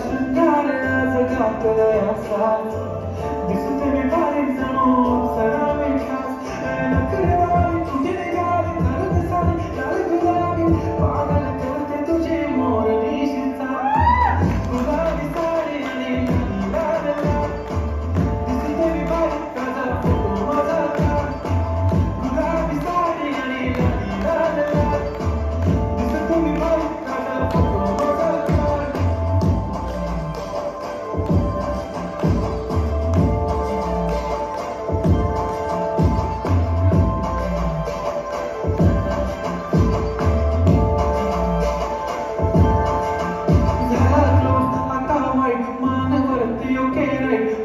शृंगार जगातला असा दिसते मी भारी जणू सरा मी खास नकरवाणी तुझे निघाली नरद सारी लाल गुलाबी पागल करते तुझे मोरनी शिता गुलाबी साडी आणि लाल लाल दिसते मी भारी ताजा फोटो माझा गुलाबी साडी आणि लाल लाल दिसते मी भारी ताजा फोटो माझा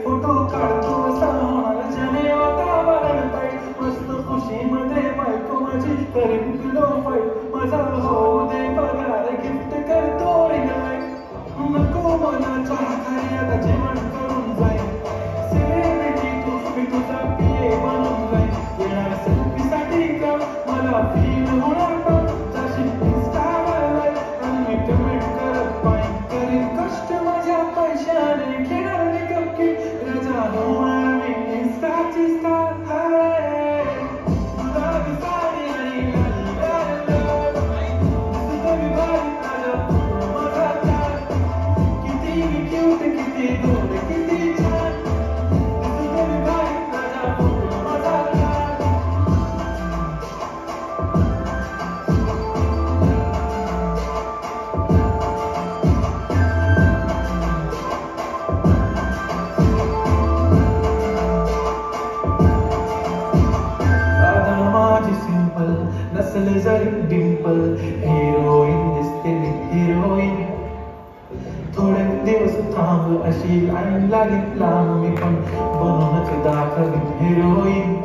फोटो काढतो असा होणार जने वातावरण पाहिजे मस्त खुशीमध्ये बायको माझी तरी कुठलो पाहिजे माझा होऊ दे पगार गिफ्ट करतो नको मला चहा खाली आता जेवण करून जाईल सेलिब्रिटी मी तुझा पिये बनून जाईल येणार सेल्फीसाठी का मला फील होणार पण जशी इंस्टावर आणि मी पेमेंट करत पाहिजे करीन कष्ट माझ्या पैशाने घेणार मी गपकी राजा होणार मी इंस्टाची स्टार गुलाबी साडी आणि लाल लाल दिसते मी भारी ताजा माझा चाल किती मी क्यूट किती गोड किती छान दिसते मी भारी ताजा माझा लाल सिंपल नसल जरी डिंपल हिरोईन दिसते हिरोईन थोडे दिवस थांब अशी लाईन लागेल लांब मी पण बनवूनच दाखवीन हिरोईन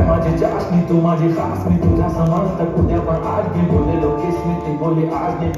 माझी चाशनी तू माझी खास मी तुझ्या समजत उद्या पण आज मी बोललेलो किस मी ती बोली आज मी